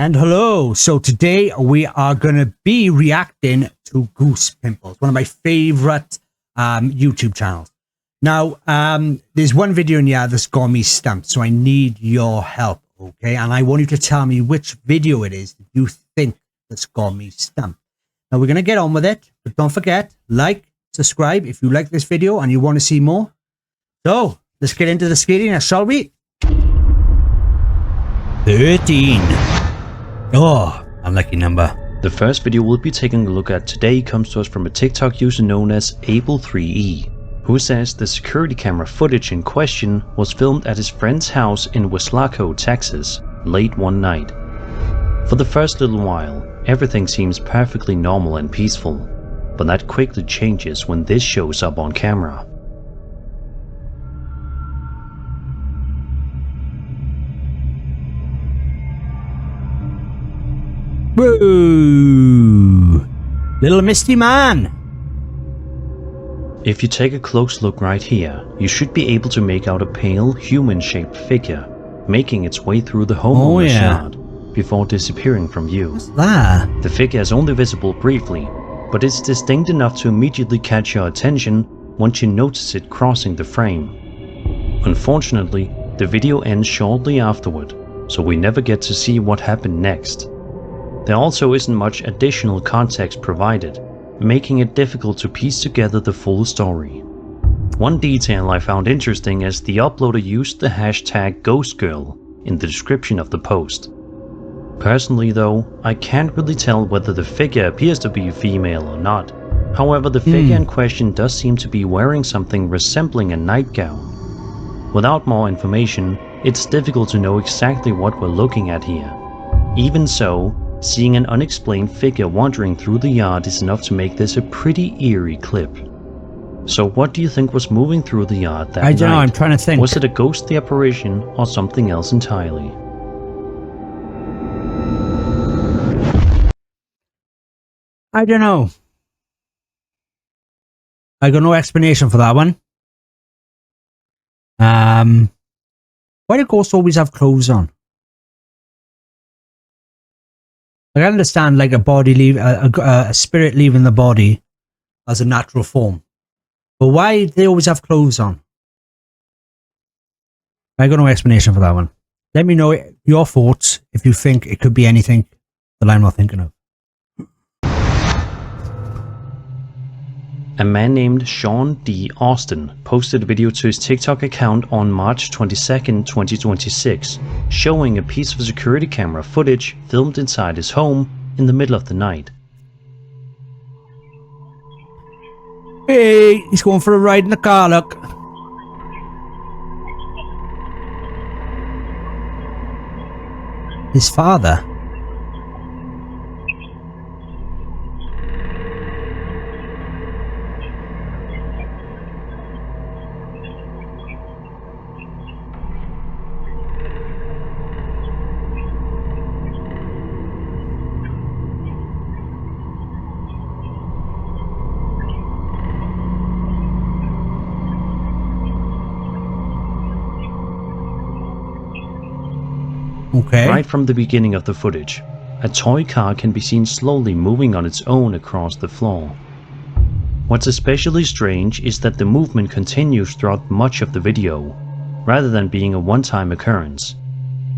And hello. So today we are going to be reacting to Goosebumps, one of my favorite YouTube channels. Now, there's one video in here that's got me stumped, so I need your help, okay? And I want you to tell me which video it is that you think that's got me stumped. Now, we're going to get on with it, but don't forget, like, subscribe if you like this video and you want to see more. So, let's get into the scariness, shall we? 13. Oh, unlucky number. The first video we'll be taking a look at today comes to us from a TikTok user known as Able3E, who says the security camera footage in question was filmed at his friend's house in Weslaco, Texas, late one night. For the first little while, everything seems perfectly normal and peaceful, but that quickly changes when this shows up on camera. Whoa! Little misty man! If you take a close look right here, you should be able to make out a pale, human-shaped figure making its way through the homeowner's yard before disappearing from view. What's that? The figure is only visible briefly, but it's distinct enough to immediately catch your attention once you notice it crossing the frame. Unfortunately, the video ends shortly afterward, so we never get to see what happened next. There also isn't much additional context provided, making it difficult to piece together the full story. One detail I found interesting is the uploader used the hashtag #GhostGirl in the description of the post. Personally though, I can't really tell whether the figure appears to be female or not. However, the figure in question does seem to be wearing something resembling a nightgown. Without more information, it's difficult to know exactly what we're looking at here. Even so, seeing an unexplained figure wandering through the yard is enough to make this a pretty eerie clip. So what do you think was moving through the yard that night? I don't know, I'm trying to think. Was it a ghostly apparition or something else entirely? I don't know. I got no explanation for that one. Why do ghosts always have clothes on? I understand, like a spirit leaving the body as a natural form, but why do they always have clothes on? I got no explanation for that one. Let me know your thoughts if you think it could be anything that I'm not thinking of. A man named Sean D. Austin posted a video to his TikTok account on March 22nd, 2026, showing a piece of security camera footage filmed inside his home in the middle of the night. Hey, he's going for a ride in the car, look. His father. Okay. Right from the beginning of the footage, a toy car can be seen slowly moving on its own across the floor. What's especially strange is that the movement continues throughout much of the video, rather than being a one-time occurrence.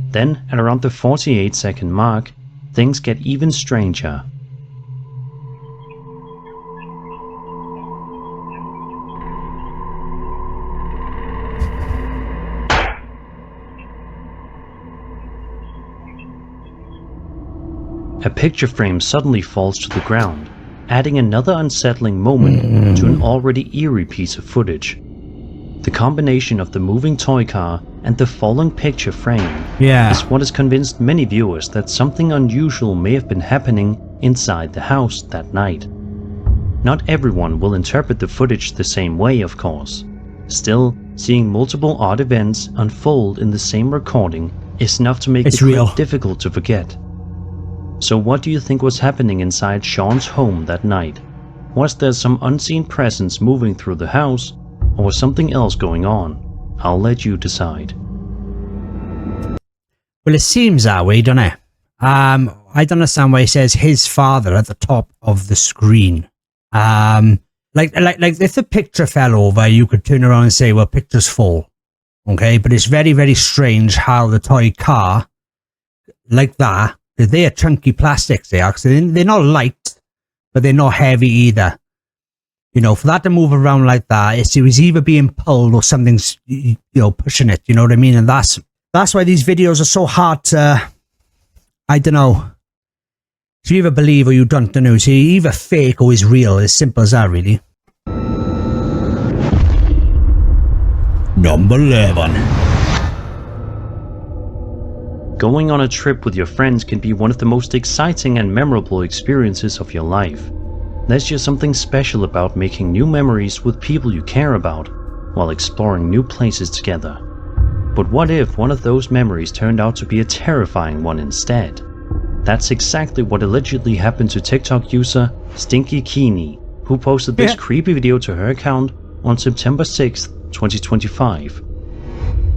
Then, at around the 48-second mark, things get even stranger. A picture frame suddenly falls to the ground, adding another unsettling moment to an already eerie piece of footage. The combination of the moving toy car and the falling picture frame is what has convinced many viewers that something unusual may have been happening inside the house that night. Not everyone will interpret the footage the same way, of course. Still, seeing multiple odd events unfold in the same recording is enough to make the clip difficult to forget. So what do you think was happening inside Sean's home that night? Was there some unseen presence moving through the house, or was something else going on? I'll let you decide. Well, it seems that way, doesn't it? I don't understand why it says his father at the top of the screen. Like if the picture fell over, you could turn around and say, well, pictures fall. Okay, but it's very, very strange how the toy car, like that, they are chunky plastics, they are, because they're not light, but they're not heavy either. You know, for that to move around like that, it was either being pulled or something's, you know, pushing it, you know what I mean? And that's why these videos are so hard to, I don't know, if you either believe or you don't know. So either fake or is real, as simple as that, really. Number 11. Going on a trip with your friends can be one of the most exciting and memorable experiences of your life. There's just something special about making new memories with people you care about, while exploring new places together. But what if one of those memories turned out to be a terrifying one instead? That's exactly what allegedly happened to TikTok user Stinky Keeney, who posted this creepy video to her account on September 6th, 2025.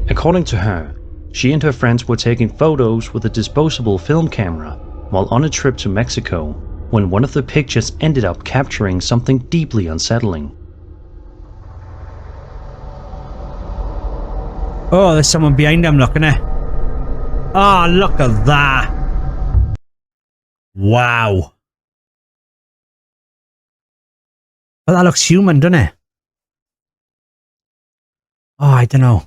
According to her, she and her friends were taking photos with a disposable film camera while on a trip to Mexico, when one of the pictures ended up capturing something deeply unsettling. Oh, there's someone behind them, looking at. Oh, look at that. Wow. Well, that looks human, doesn't it? Oh, I don't know.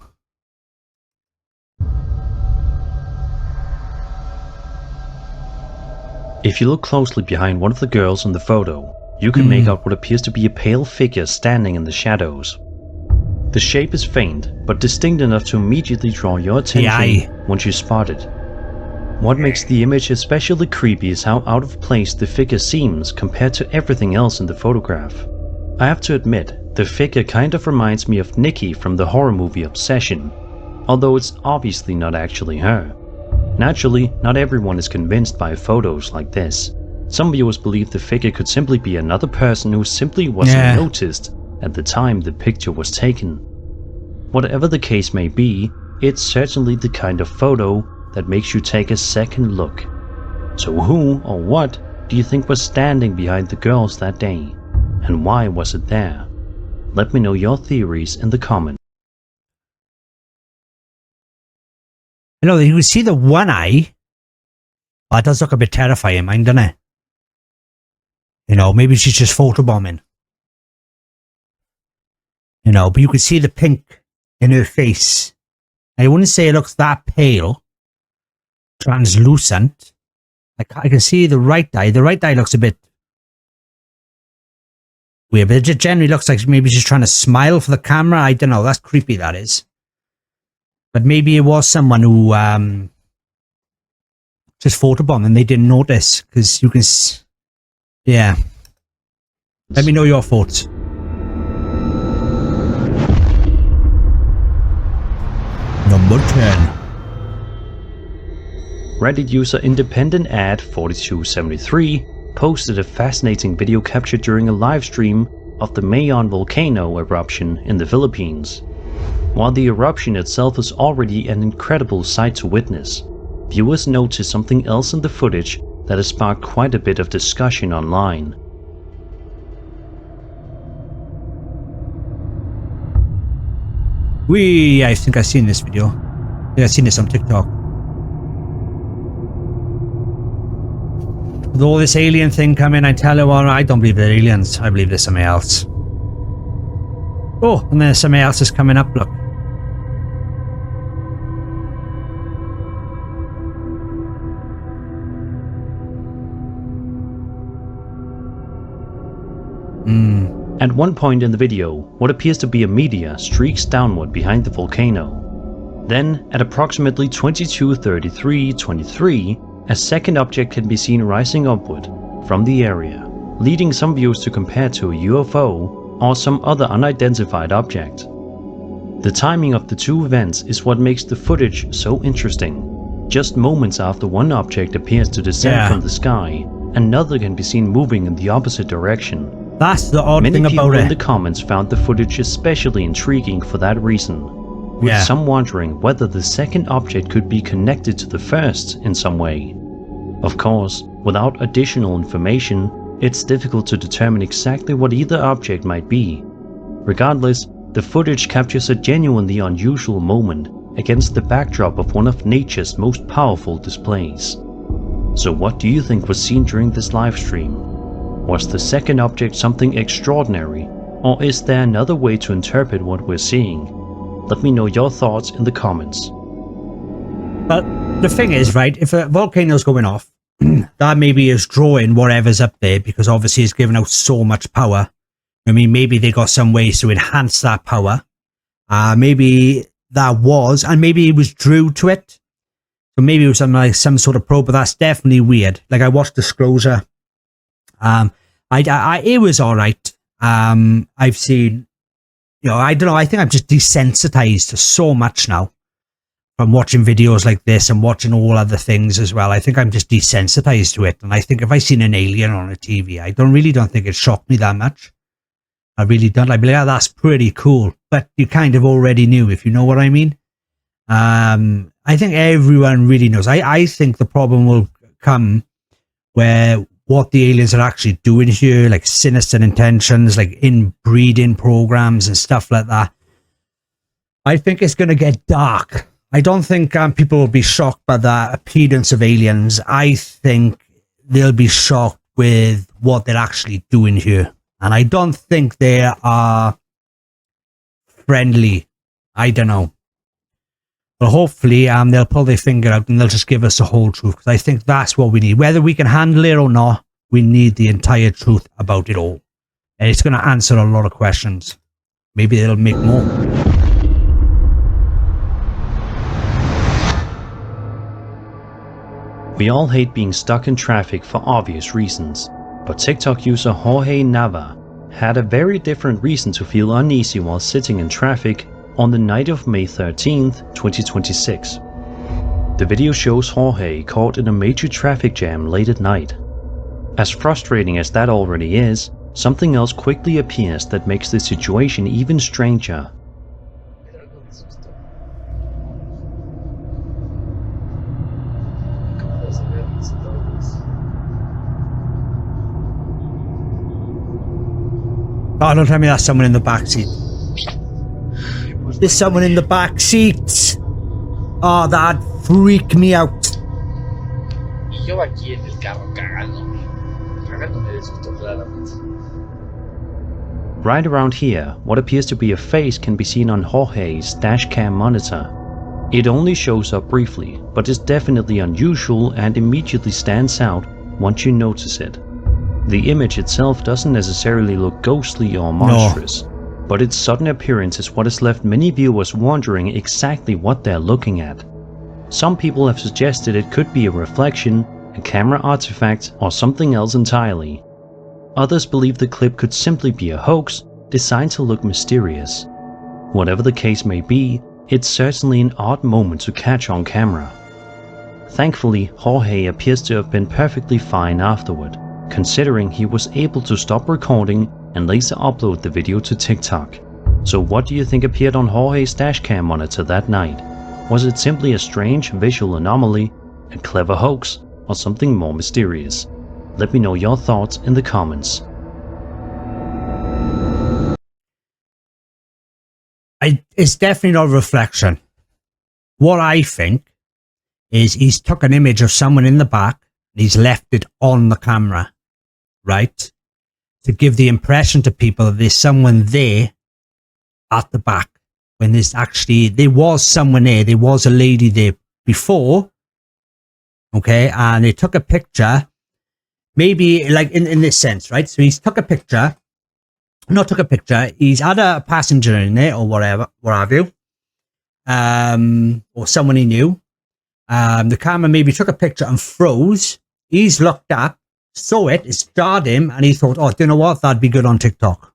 If you look closely behind one of the girls in the photo, you can make out what appears to be a pale figure standing in the shadows. The shape is faint, but distinct enough to immediately draw your attention once you spot it. What makes the image especially creepy is how out of place the figure seems compared to everything else in the photograph. I have to admit, the figure kind of reminds me of Nikki from the horror movie Obsession, although it's obviously not actually her. Naturally, not everyone is convinced by photos like this. Some viewers believe the figure could simply be another person who simply wasn't noticed at the time the picture was taken. Whatever the case may be, it's certainly the kind of photo that makes you take a second look. So who or what do you think was standing behind the girls that day? And why was it there? Let me know your theories in the comments. You know, you can see the one eye. Oh, it does look a bit terrifying, mind, doesn't it? You know, maybe she's just photobombing. You know, but you can see the pink in her face. I wouldn't say it looks that pale. Translucent. I can see the right eye. The right eye looks a bit weird, but it just generally looks like maybe she's trying to smile for the camera. I don't know. That's creepy, that is. But maybe it was someone who just photobombed and they didn't notice, because you can... Yeah. Let me know your thoughts. Number 10. Reddit user Independent Ad 4273 posted a fascinating video captured during a live stream of the Mayon volcano eruption in the Philippines. While the eruption itself is already an incredible sight to witness, viewers noticed something else in the footage that has sparked quite a bit of discussion online. I think I've seen this video. Yeah, I've seen this on TikTok. With all this alien thing coming, I tell you what, I don't believe they're aliens. I believe there's something else. Oh, and then something else is coming up, look. At one point in the video, what appears to be a meteor streaks downward behind the volcano. Then, at approximately 22:33:23, a second object can be seen rising upward from the area, leading some viewers to compare to a UFO or some other unidentified object. The timing of the two events is what makes the footage so interesting. Just moments after one object appears to descend from the sky, another can be seen moving in the opposite direction. That's the odd thing about it. Many people in the comments found the footage especially intriguing for that reason, with some wondering whether the second object could be connected to the first in some way. Of course, without additional information, it's difficult to determine exactly what either object might be. Regardless, the footage captures a genuinely unusual moment against the backdrop of one of nature's most powerful displays. So what do you think was seen during this livestream? Was the second object something extraordinary, or is there another way to interpret what we're seeing? Let me know your thoughts in the comments. But the thing is, right, if a volcano's going off, that maybe is drawing whatever's up there, because obviously it's giving out so much power. I mean, maybe they got some ways to enhance that power. Maybe that was, and maybe it was drew to it. So maybe it was something like some sort of probe, but that's definitely weird. Like, I watched Disclosure. It was all right. I've seen, you know, I don't know. I think I'm just desensitized to so much now from watching videos like this and watching all other things as well. I think I'm just desensitized to it. And I think if I seen an alien on a TV, I don't think it shocked me that much. I really don't. I'd be like, oh, that's pretty cool. But you kind of already knew, if you know what I mean. I think everyone really knows. I think the problem will come where what the aliens are actually doing here, like sinister intentions, like inbreeding programs and stuff like that. I think it's going to get dark. I don't think people will be shocked by the appearance of aliens. I think they'll be shocked with what they're actually doing here. And I don't think they are friendly. I don't know. But hopefully they'll pull their finger out and they'll just give us the whole truth. Because I think that's what we need. Whether we can handle it or not, we need the entire truth about it all. And it's going to answer a lot of questions. Maybe they'll make more. We all hate being stuck in traffic for obvious reasons, but TikTok user Jorge Nava had a very different reason to feel uneasy while sitting in traffic on the night of May 13th, 2026. The video shows Jorge caught in a major traffic jam late at night. As frustrating as that already is, something else quickly appears that makes the situation even stranger. Oh, don't tell me that's someone in the back seat. There's someone in the back seat. Oh, that freaked me out. Y yo aquí en el carro cagándome de susto claramente. Right around here, what appears to be a face can be seen on Jorge's dashcam monitor. It only shows up briefly, but is definitely unusual and immediately stands out once you notice it. The image itself doesn't necessarily look ghostly or monstrous, but its sudden appearance is what has left many viewers wondering exactly what they're looking at. Some people have suggested it could be a reflection, a camera artifact, or something else entirely. Others believe the clip could simply be a hoax designed to look mysterious. Whatever the case may be, it's certainly an odd moment to catch on camera. Thankfully, Jorge appears to have been perfectly fine afterward, considering he was able to stop recording and later upload the video to TikTok. So what do you think appeared on Jorge's dashcam monitor that night? Was it simply a strange visual anomaly, a clever hoax, or something more mysterious? Let me know your thoughts in the comments. It's definitely not a reflection. What I think is he's took an image of someone in the back and he's left it on the camera, right? To give the impression to people that there's someone there at the back. When there's actually, there was someone there was a lady there before, okay, and they took a picture, maybe like in this sense, right? So he's took a picture, he's had a passenger in there or whatever, what have you, or someone he knew. The camera maybe took a picture and froze. He's looked up, saw it, it jarred him, and he thought, oh, do you know what? That'd be good on TikTok.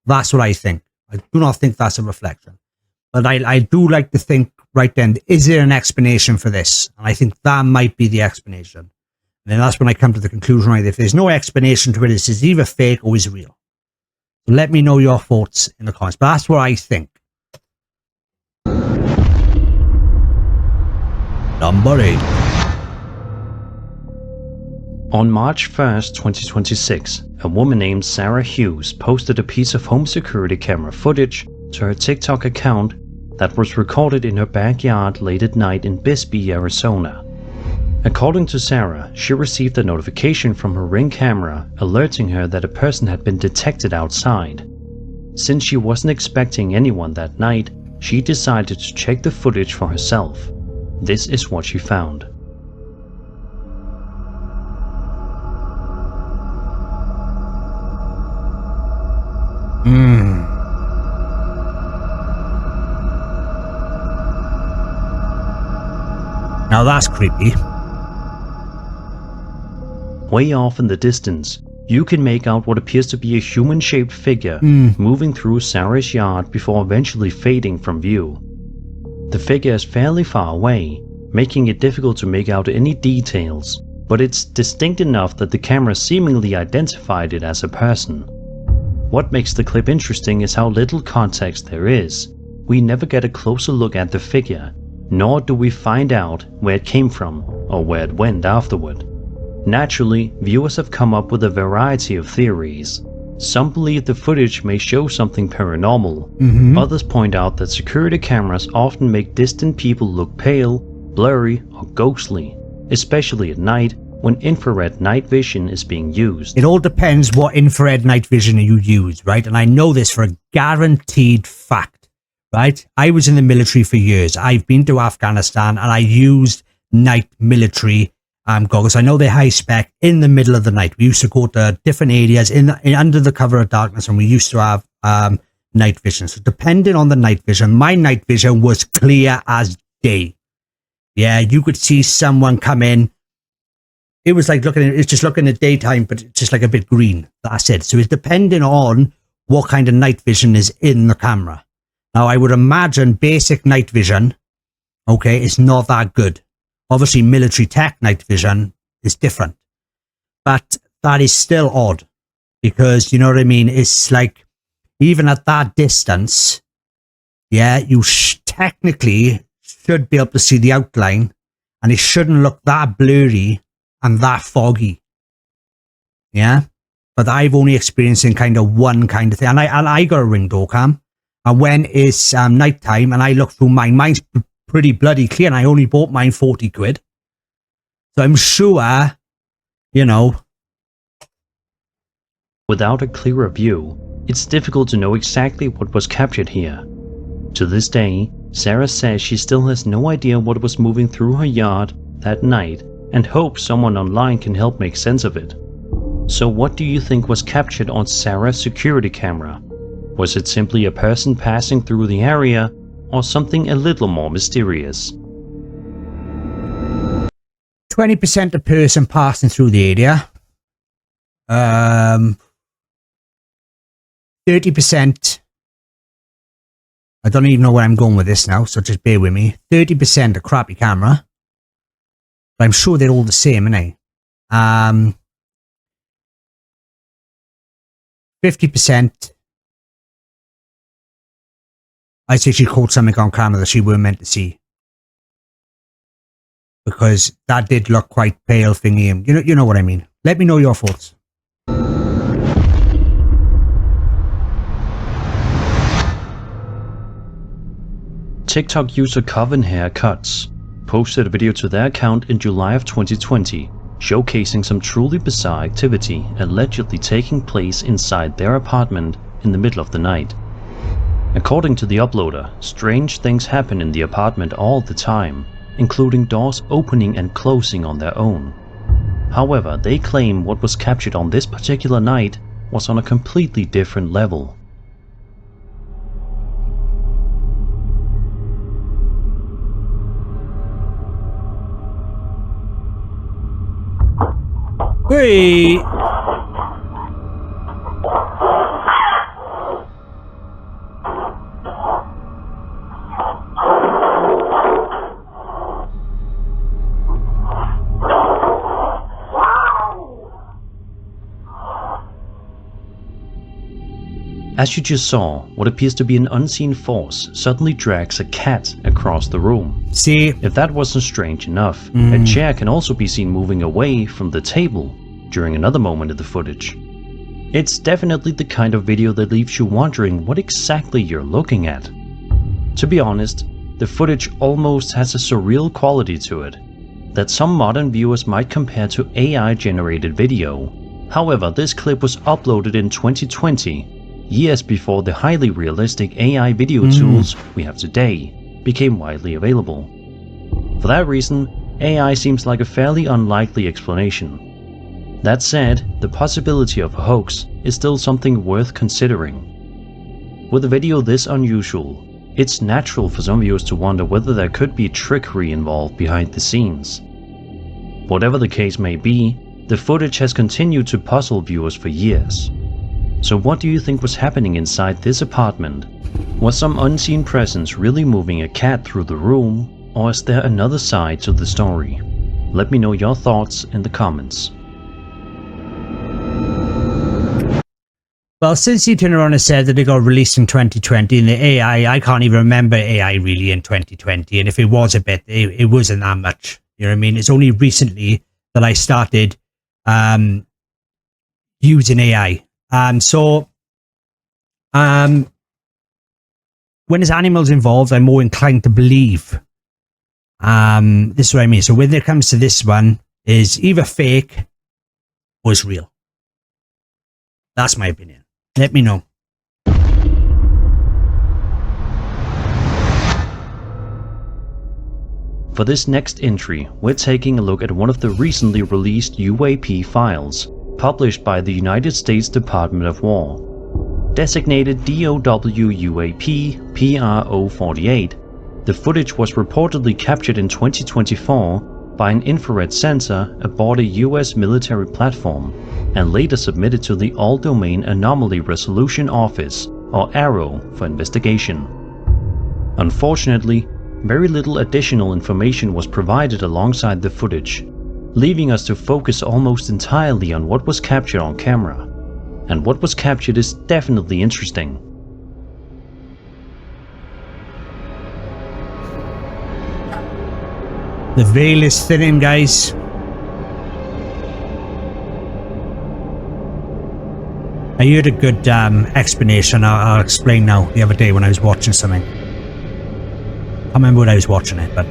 That's what I think. I do not think that's a reflection. But I do like to think right then, is there an explanation for this? And I think that might be the explanation. And then that's when I come to the conclusion, right? If there's no explanation to it, it's either fake or is real. So let me know your thoughts in the comments. But that's what I think. Number 8. On March 1st, 2026, a woman named Sarah Hughes posted a piece of home security camera footage to her TikTok account that was recorded in her backyard late at night in Bisbee, Arizona. According to Sarah, she received a notification from her Ring camera alerting her that a person had been detected outside. Since she wasn't expecting anyone that night, she decided to check the footage for herself. This is what she found. Now that's creepy. Way off in the distance, you can make out what appears to be a human-shaped figure moving through Sarah's yard before eventually fading from view. The figure is fairly far away, making it difficult to make out any details, but it's distinct enough that the camera seemingly identified it as a person. What makes the clip interesting is how little context there is. We never get a closer look at the figure, nor do we find out where it came from or where it went afterward. Naturally, viewers have come up with a variety of theories. Some believe the footage may show something paranormal. Others point out that security cameras often make distant people look pale, blurry, or ghostly, especially at night when infrared night vision is being used. It all depends what infrared night vision you use, right? And I know this for a guaranteed fact, right? I was in the military for years. I've been to Afghanistan and I used night military goggles. I know they're high spec in the middle of the night. We used to go to different areas under the cover of darkness, and we used to have night vision. So depending on the night vision, my night vision was clear as day. Yeah, you could see someone come in. It was like it's just looking at daytime, but it's just like a bit green. That's it. So it's depending on what kind of night vision is in the camera. Now, I would imagine basic night vision, okay, is not that good. Obviously, military tech night vision is different, but that is still odd because, you know what I mean? It's like, even at that distance, yeah, you technically should be able to see the outline and it shouldn't look that blurry and that foggy. Yeah. But I've only experienced in kind of one kind of thing. And I got a Ring door cam, and when it's nighttime and I look through mine's pretty bloody clear, and I only bought mine 40 quid. So I'm sure, you know. Without a clearer view, it's difficult to know exactly what was captured here. To this day, Sarah says she still has no idea what was moving through her yard that night and hopes someone online can help make sense of it. So what do you think was captured on Sarah's security camera? Was it simply a person passing through the area, or something a little more mysterious? 20% a person passing through the area. 30%. I don't even know where I'm going with this now, so just bear with me. 30% a crappy camera. But I'm sure they're all the same, innit? 50%. I say she caught something on camera that she weren't meant to see. Because that did look quite pale thingy. You know what I mean. Let me know your thoughts. TikTok user Coven Haircuts posted a video to their account in July of 2020, showcasing some truly bizarre activity allegedly taking place inside their apartment in the middle of the night. According to the uploader, strange things happen in the apartment all the time, including doors opening and closing on their own. However, they claim what was captured on this particular night was on a completely different level. Hey! As you just saw, what appears to be an unseen force suddenly drags a cat across the room. See? If that wasn't strange enough, a chair can also be seen moving away from the table, during another moment in the footage. It's definitely the kind of video that leaves you wondering what exactly you're looking at. To be honest, the footage almost has a surreal quality to it, that some modern viewers might compare to AI-generated video. However, this clip was uploaded in 2020, years before the highly realistic AI video tools we have today became widely available. For that reason, AI seems like a fairly unlikely explanation. That said, the possibility of a hoax is still something worth considering. With a video this unusual, it's natural for some viewers to wonder whether there could be trickery involved behind the scenes. Whatever the case may be, the footage has continued to puzzle viewers for years. So what do you think was happening inside this apartment? Was some unseen presence really moving a cat through the room, or is there another side to the story? Let me know your thoughts in the comments. Well, since you turned around and said that it got released in 2020 and the AI, I can't even remember AI really in 2020. And if it was a bit, it wasn't that much. You know what I mean? It's only recently that I started using AI. When there's animals involved, I'm more inclined to believe. This is what I mean. So when it comes to this one, is either fake or it's real. That's my opinion. Let me know. For this next entry, we're taking a look at one of the recently released UAP files, published by the United States Department of War. Designated DOW-UAP PRO-48, the footage was reportedly captured in 2024 by an infrared sensor aboard a US military platform and later submitted to the All-Domain Anomaly Resolution Office, or ARROW, for investigation. Unfortunately, very little additional information was provided alongside the footage, leaving us to focus almost entirely on what was captured on camera. And what was captured is definitely interesting. The veil is thinning, guys. I heard a good explanation. I'll explain now. The other day when I was watching something. I can't remember what I was watching it, but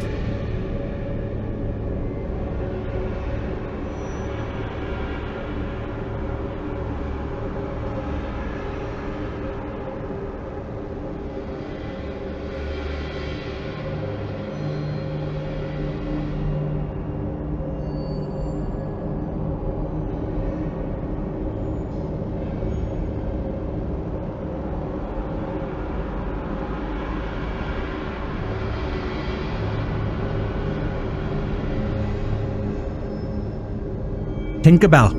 Tinkerbell.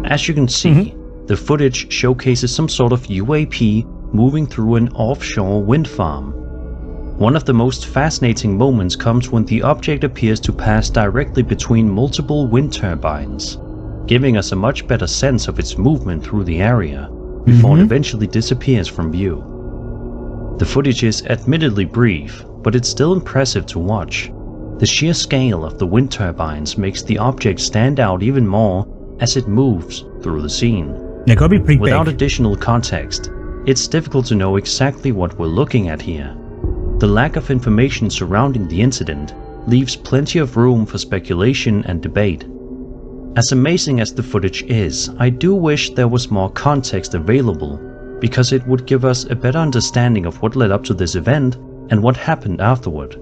As you can see, the footage showcases some sort of UAP moving through an offshore wind farm. One of the most fascinating moments comes when the object appears to pass directly between multiple wind turbines, giving us a much better sense of its movement through the area, before it eventually disappears from view. The footage is admittedly brief, but it's still impressive to watch. The sheer scale of the wind turbines makes the object stand out even more as it moves through the scene. They're gonna be pretty Without big. additional context, it's difficult to know exactly what we're looking at here. The lack of information surrounding the incident leaves plenty of room for speculation and debate. As amazing as the footage is, I do wish there was more context available, because it would give us a better understanding of what led up to this event and what happened afterward.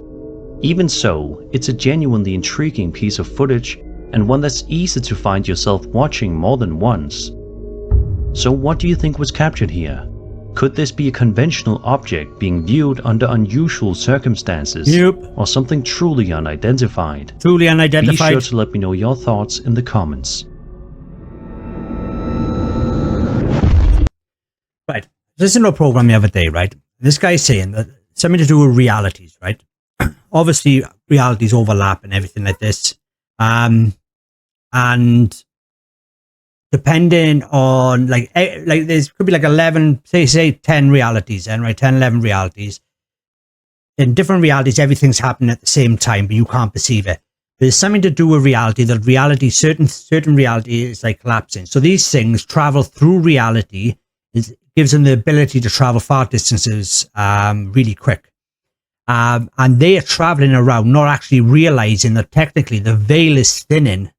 Even so, it's a genuinely intriguing piece of footage and one that's easy to find yourself watching more than once. So what do you think was captured here? Could this be a conventional object being viewed under unusual circumstances? Nope. Or something truly unidentified? Truly unidentified. Be sure to let me know your thoughts in the comments. Right. Listen to a program the other day, right? This guy's saying that something to do with realities, right? Obviously, realities overlap and everything like this. And depending on like there's could be like 11, say 10 realities, then right? 10, 11 realities. In different realities, everything's happening at the same time, but you can't perceive it. there's something to do with reality, that reality, certain reality is like collapsing. So these things travel through reality. It gives them the ability to travel far distances really quick. And they are traveling around, not actually realizing that technically the veil is thinning.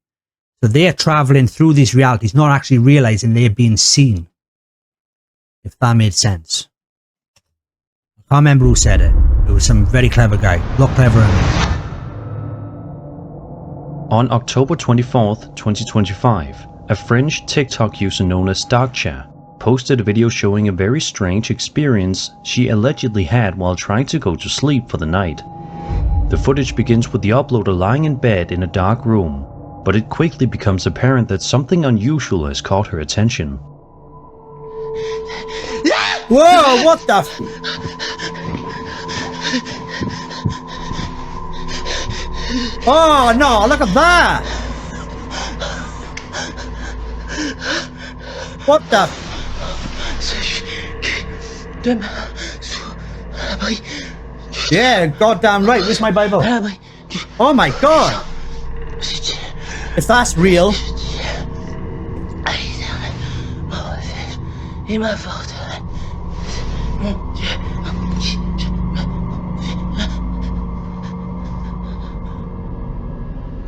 So they are traveling through these realities, not actually realizing they're being seen. If that made sense. I can't remember who said it. It was some very clever guy. A lot cleverer than me. On October 24th, 2025, a French TikTok user known as Darkcha posted a video showing a very strange experience she allegedly had while trying to go to sleep for the night. The footage begins with the uploader lying in bed in a dark room, but it quickly becomes apparent that something unusual has caught her attention. Whoa, what the f- Oh no, look at that! What the f- Yeah, goddamn right, where's my Bible? Oh my god! If that's real...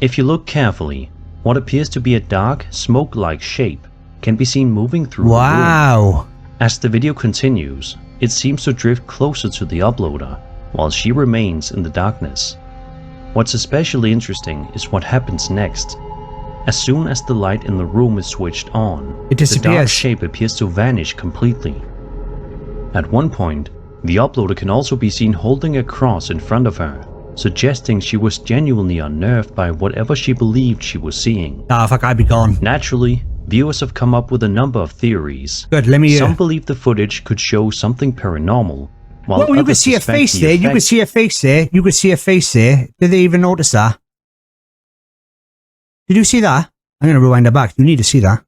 If you look carefully, what appears to be a dark, smoke-like shape can be seen moving through the room. Wow! As the video continues, it seems to drift closer to the uploader, while she remains in the darkness. What's especially interesting is what happens next. As soon as the light in the room is switched on, It the dark disappears. shape appears to vanish completely. At one point, the uploader can also be seen holding a cross in front of her, suggesting she was genuinely unnerved by whatever she believed she was seeing. Ah, fuck, I'd be gone. Naturally, viewers have come up with a number of theories. Good, let me... Some believe the footage could show something paranormal, while Well, you could others see a suspect face the there, you could effect- see a face there, you could see a face there. Did they even notice that? Did you see that? I'm going to rewind it back. You need to see that.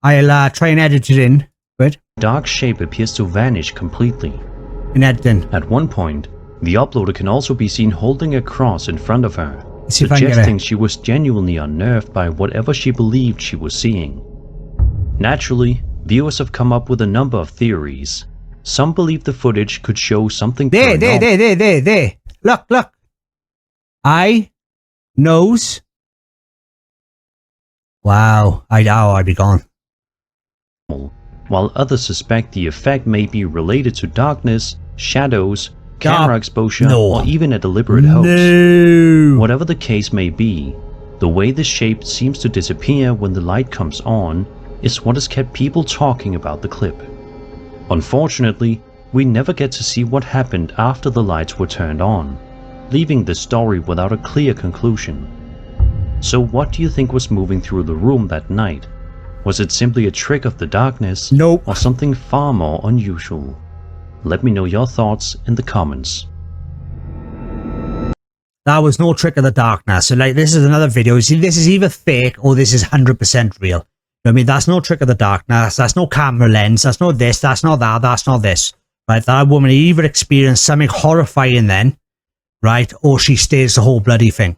I'll try and edit it in. Good. dark shape appears to vanish completely. In editing. At one point, the uploader can also be seen holding a cross in front of her, Let's see if I can get suggesting it. she was genuinely unnerved by whatever she believed she was seeing. Naturally, viewers have come up with a number of theories. Some believe the footage could show something paranormal. There. Look. Eye, nose. Wow. I'd be gone. While others suspect the effect may be related to darkness, shadows, camera exposure, No. or even a deliberate hoax. No. Whatever the case may be, the way the shape seems to disappear when the light comes on is what has kept people talking about the clip. Unfortunately, we never get to see what happened after the lights were turned on, leaving the story without a clear conclusion. So what do you think was moving through the room that night? Was it simply a trick of the darkness, Nope. or something far more unusual? Let me know your thoughts in the comments. That was no trick of the darkness. So like, this is another video. See, this is either fake or this is 100% real. You know what I mean? That's no trick of the darkness. That's no camera lens. That's not this. That's not that. That's not this. Right? That woman either experienced something horrifying then, right? Or she staged the whole bloody thing.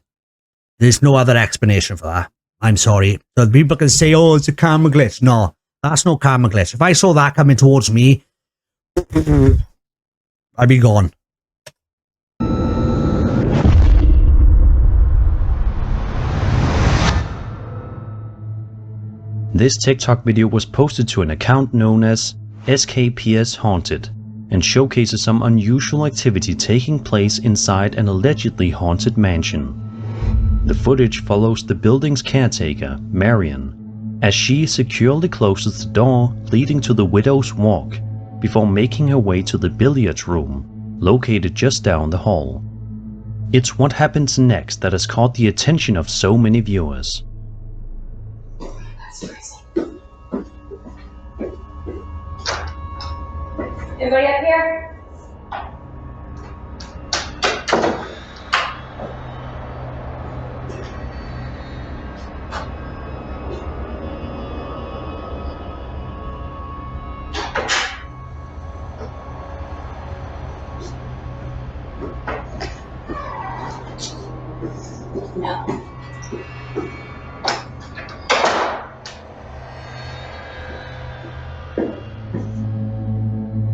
There's no other explanation for that. I'm sorry. So people can say, oh, it's a camera glitch. No, that's no camera glitch. If I saw that coming towards me, I'd be gone. This TikTok video was posted to an account known as SKPS Haunted and showcases some unusual activity taking place inside an allegedly haunted mansion. The footage follows the building's caretaker, Marion, as she securely closes the door leading to the Widow's Walk before making her way to the billiards room, located just down the hall. It's what happens next that has caught the attention of so many viewers. Anybody up here?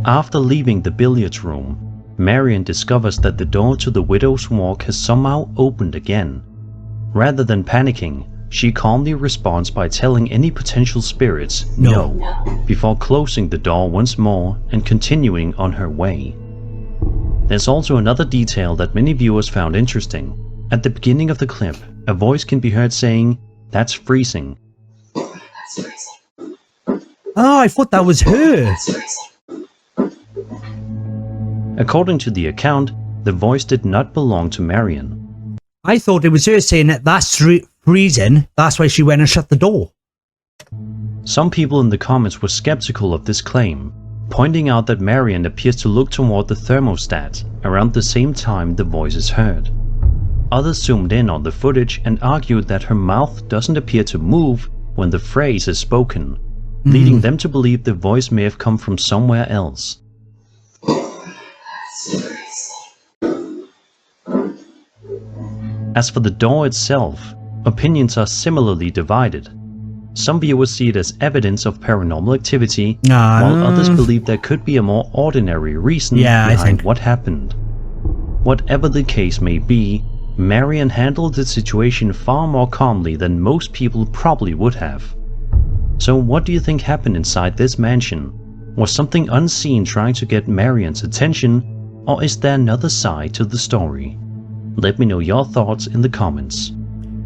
After leaving the billiards room, Marion discovers that the door to the widow's walk has somehow opened again. Rather than panicking, she calmly responds by telling any potential spirits no, before closing the door once more and continuing on her way. There's also another detail that many viewers found interesting. At the beginning of the clip, a voice can be heard saying, "That's freezing." That's freezing. Oh, I thought that was her. That's freezing. According to the account, the voice did not belong to Marion. I thought it was her saying that that's freezing. That's why she went and shut the door. Some people in the comments were skeptical of this claim, pointing out that Marion appears to look toward the thermostat around the same time the voice is heard. Others zoomed in on the footage and argued that her mouth doesn't appear to move when the phrase is spoken, leading them to believe the voice may have come from somewhere else. As for the door itself, opinions are similarly divided. Some viewers see it as evidence of paranormal activity, while others believe there could be a more ordinary reason behind what happened. Whatever the case may be, Marion handled the situation far more calmly than most people probably would have. So what do you think happened inside this mansion? Was something unseen trying to get Marion's attention, or is there another side to the story? Let me know your thoughts in the comments.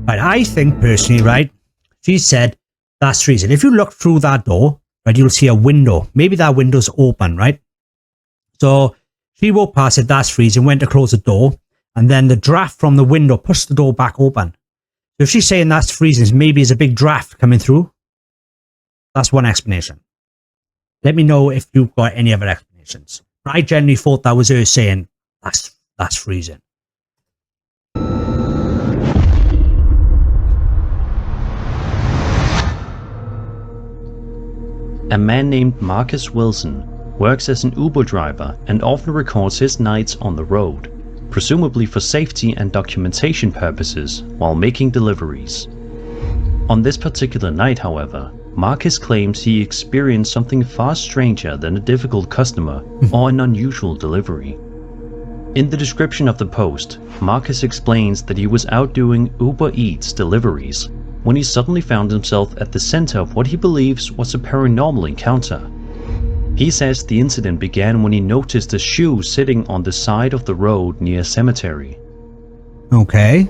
Right, I think personally, right, she said that's freezing. If you look through that door, right, you'll see a window. Maybe that window's open, right? So she walked past it, that's freezing, went to close the door, and then the draft from the window pushed the door back open. So if she's saying that's freezing, maybe it's a big draft coming through. That's one explanation. Let me know if you've got any other explanations. I generally thought that was her saying that's freezing. A man named Marcus Wilson works as an Uber driver and often records his nights on the road, presumably for safety and documentation purposes while making deliveries. On this particular night, however, Marcus claims he experienced something far stranger than a difficult customer or an unusual delivery. In the description of the post, Marcus explains that he was out doing Uber Eats deliveries when he suddenly found himself at the center of what he believes was a paranormal encounter. He says the incident began when he noticed a shoe sitting on the side of the road near a cemetery. Okay.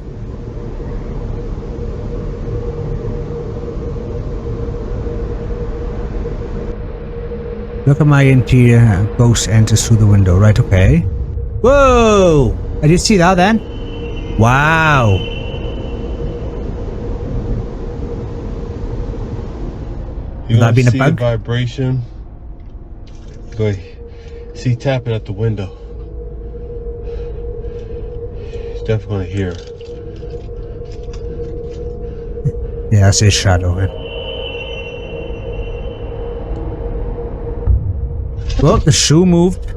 Look at my interior. Ghost enters through the window. Right, okay. Whoa! I did see that then. Wow. You're that gonna been a see bug? the vibration. Go ahead. See tapping at the window. He's definitely gonna hear. Yeah, that's his shadow. Well, the shoe moved.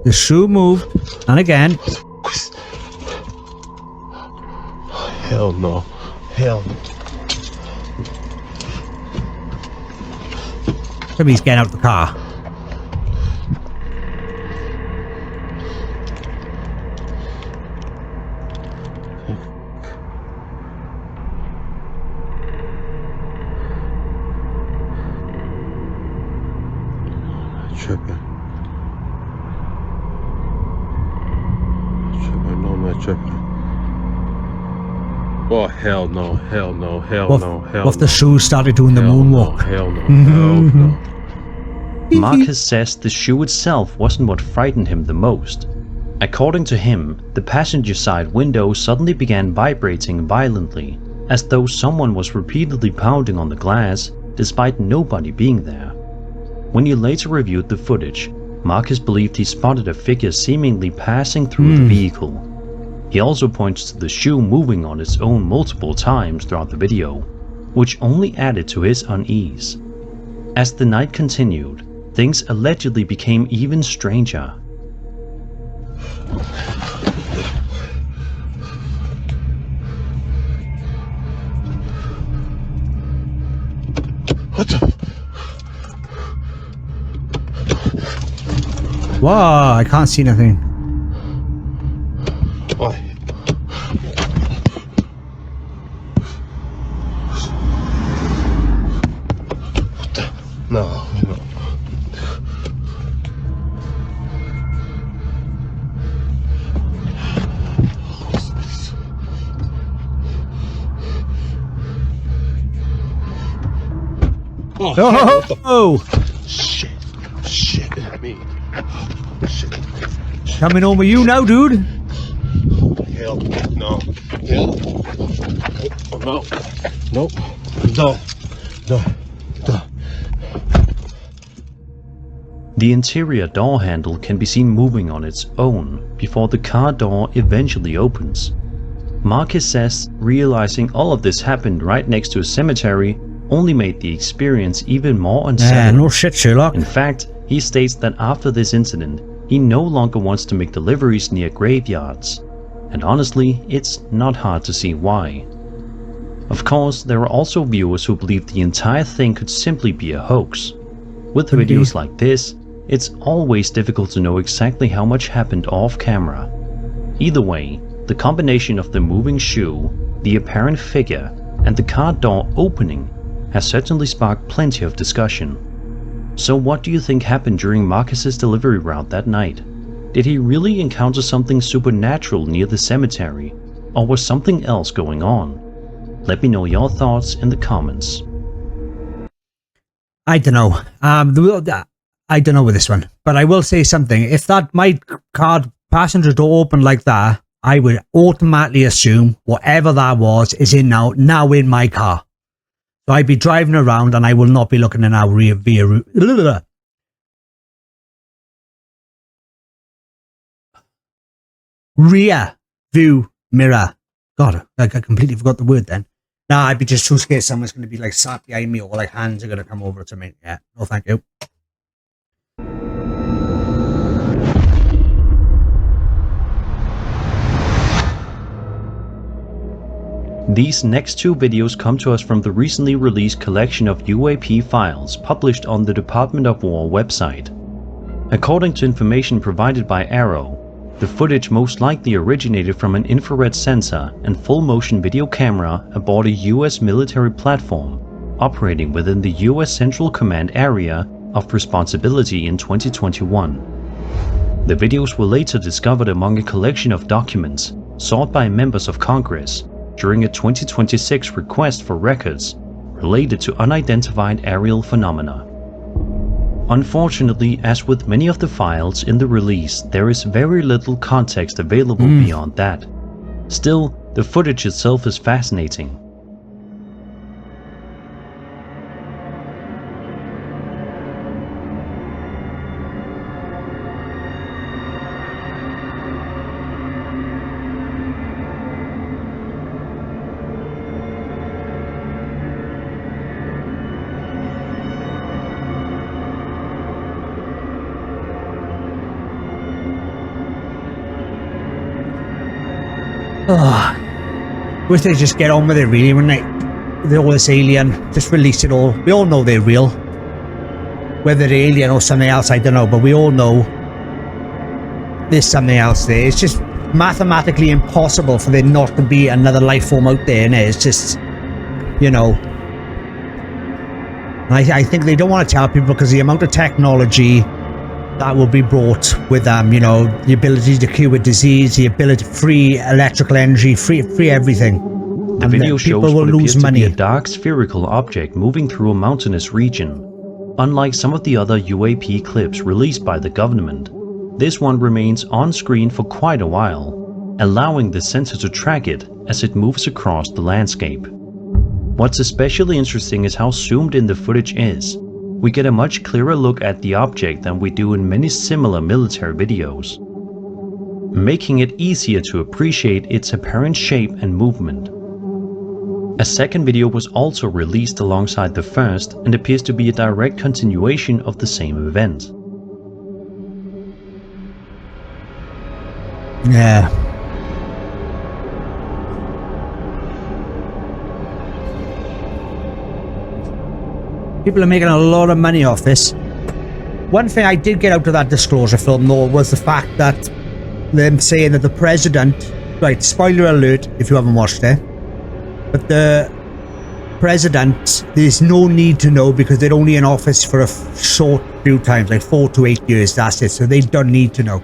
The shoe moved. And again. Hell no. Hell no. Maybe he's getting out of the car. Tripping. No, I'm not tripping. Oh, hell no, hell no, hell no, hell no. What if the shoe started doing the moonwalk? Hell no, hell no. Marcus says the shoe itself wasn't what frightened him the most. According to him, the passenger side window suddenly began vibrating violently, as though someone was repeatedly pounding on the glass, despite nobody being there. When he later reviewed the footage, Marcus believed he spotted a figure seemingly passing through the vehicle. He also points to the shoe moving on its own multiple times throughout the video, which only added to his unease. As the night continued, things allegedly became even stranger. What the? Whoa, I can't see nothing. Why? What the? No. Oh, Shit. Shit. Me. Shit. coming home with you now, dude. Hell. No. Hell. No. Nope. No. No. No. The interior door handle can be seen moving on its own before the car door eventually opens. Marcus says realizing all of this happened right next to a cemetery only made the experience even more unsettling. No shit, Sherlock. In fact, he states that after this incident, he no longer wants to make deliveries near graveyards. And honestly, it's not hard to see why. Of course, there are also viewers who believe the entire thing could simply be a hoax. With videos like this, it's always difficult to know exactly how much happened off camera. Either way, the combination of the moving shoe, the apparent figure, and the car door opening has certainly sparked plenty of discussion. So what do you think happened during Marcus's delivery route that night? Did he really encounter something supernatural near the cemetery, or was something else going on? Let me know your thoughts in the comments. I don't know. I don't know with this one, but I will say something. If that my car passenger door opened like that, I would automatically assume whatever that was is now in my car. So I'd be driving around and I will not be looking in our rear view mirror. God, I completely forgot the word then. Nah, I'd be just too scared someone's going to be like sat behind me or like hands are going to come over to me. Yeah, no thank you. These next two videos come to us from the recently released collection of UAP files published on the Department of War website. According to information provided by Arrow, the footage most likely originated from an infrared sensor and full-motion video camera aboard a US military platform operating within the US Central Command Area of Responsibility in 2021. The videos were later discovered among a collection of documents sought by members of Congress during a 2026 request for records related to unidentified aerial phenomena. Unfortunately, as with many of the files in the release, there is very little context available beyond that. Still, the footage itself is fascinating. Wish they just get on with it really, wouldn't they? All this alien, just release it all. We all know they're real. Whether they're alien or something else, I don't know, but we all know there's something else there. It's just mathematically impossible for there not to be another life form out there, and it's just, you know. I think they don't want to tell people because the amount of technology that will be brought with you know, the ability to cure disease, the ability to free electrical energy, free everything. The video shows what appears to be a dark spherical object moving through a mountainous region. Unlike some of the other UAP clips released by the government, this one remains on screen for quite a while, allowing the sensor to track it as it moves across the landscape. What's especially interesting is how zoomed in the footage is. We get a much clearer look at the object than we do in many similar military videos, making it easier to appreciate its apparent shape and movement. A second video was also released alongside the first and appears to be a direct continuation of the same event. Yeah. People are making a lot of money off this. One thing I did get out of that disclosure film, though, was the fact that them saying that the president, right, spoiler alert if you haven't watched it, but the president, there's no need to know because they're only in office for a short few times, like 4 to 8 years, that's it, so they don't need to know.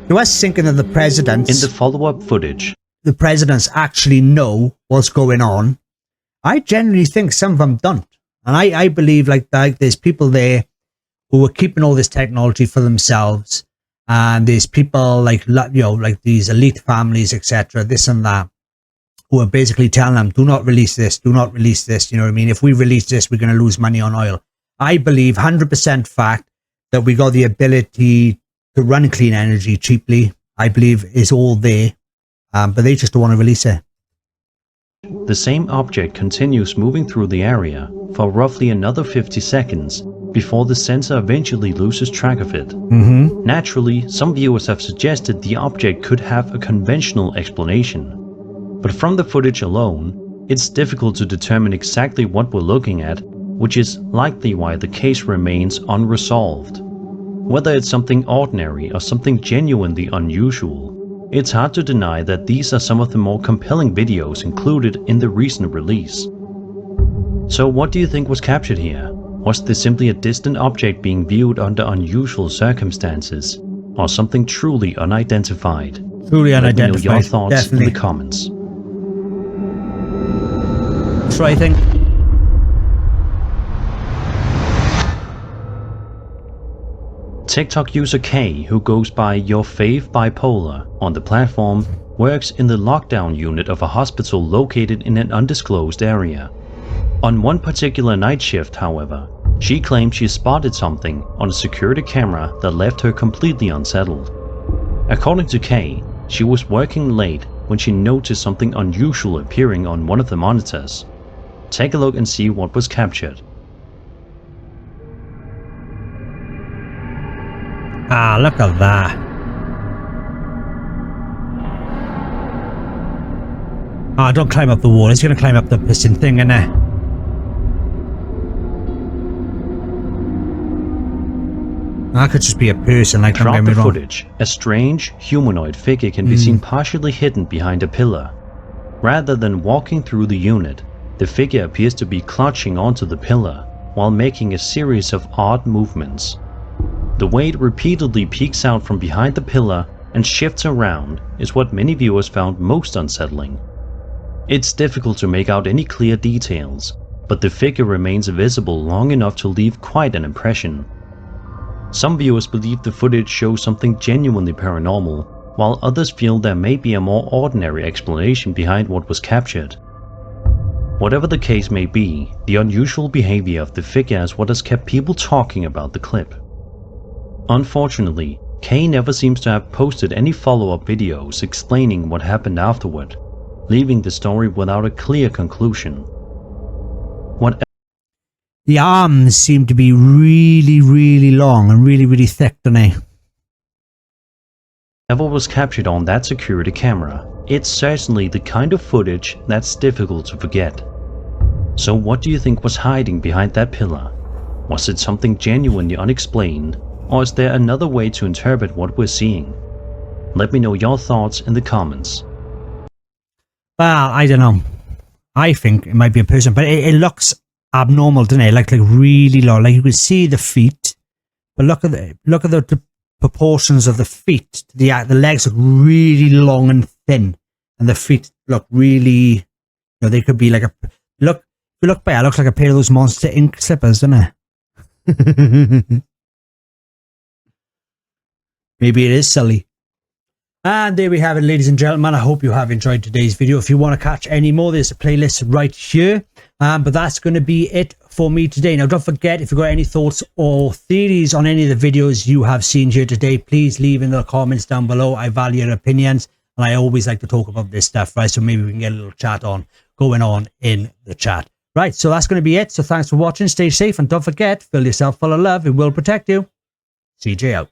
To us thinking that the presidents... In the follow-up footage, the presidents actually know what's going on, I generally think some of them don't. And I believe like there's people there who are keeping all this technology for themselves, and there's people like, you know, like these elite families, etc., this and that, who are basically telling them, do not release this, do not release this, you know what I mean? If we release this, we're going to lose money on oil. I believe 100% fact that we got the ability to run clean energy cheaply, I believe is all there, but they just don't want to release it. the same object continues moving through the area for roughly another 50 seconds before the sensor eventually loses track of it. Naturally, some viewers have suggested the object could have a conventional explanation. But from the footage alone, it's difficult to determine exactly what we're looking at, which is likely why the case remains unresolved. Whether it's something ordinary or something genuinely unusual, it's hard to deny that these are some of the more compelling videos included in the recent release. So what do you think was captured here? Was this simply a distant object being viewed under unusual circumstances, or something truly unidentified? Truly unidentified. Let me know your thoughts Definitely. in the comments. That's what I think. TikTok user K, who goes by Your Fave Bipolar on the platform, works in the lockdown unit of a hospital located in an undisclosed area. On one particular night shift, however, she claimed she spotted something on a security camera that left her completely unsettled. According to Kay, she was working late when she noticed something unusual appearing on one of the monitors. Take a look and see what was captured. Ah, look at that. Ah, don't climb up the wall. It's going to climb up the piston thing, isn't it? That could just be a person, like, don't Throughout get me the wrong. footage, a strange humanoid figure can be seen partially hidden behind a pillar. Rather than walking through the unit, the figure appears to be clutching onto the pillar while making a series of odd movements. The way it repeatedly peeks out from behind the pillar and shifts around is what many viewers found most unsettling. It's difficult to make out any clear details, but the figure remains visible long enough to leave quite an impression. Some viewers believe the footage shows something genuinely paranormal, while others feel there may be a more ordinary explanation behind what was captured. Whatever the case may be, the unusual behavior of the figure is what has kept people talking about the clip. Unfortunately, Kay never seems to have posted any follow-up videos explaining what happened afterward, leaving the story without a clear conclusion. The arms seem to be really, really long and really, really thick, don't they? Whatever was captured on that security camera, it's certainly the kind of footage that's difficult to forget. So what do you think was hiding behind that pillar? Was it something genuinely unexplained, or is there another way to interpret what we're seeing? Let me know your thoughts in the comments. Well, I don't know. I think it might be a person, but it looks abnormal, doesn't it? Like really low. Like you can see the feet, but look at the proportions of the feet. The legs look really long and thin, and the feet look really, you know, they could be like a look. If you look back, it looks like a pair of those Monster Inc. slippers, doesn't it? Maybe it is silly. And there we have it, ladies and gentlemen. I hope you have enjoyed today's video. If you want to catch any more, there's a playlist right here. But that's going to be it for me today. Now, don't forget, if you've got any thoughts or theories on any of the videos you have seen here today, please leave in the comments down below. I value your opinions, and I always like to talk about this stuff, right? So maybe we can get a little chat going on in the chat. Right, so that's going to be it. So thanks for watching. Stay safe, and don't forget, fill yourself full of love. It will protect you. CJ out.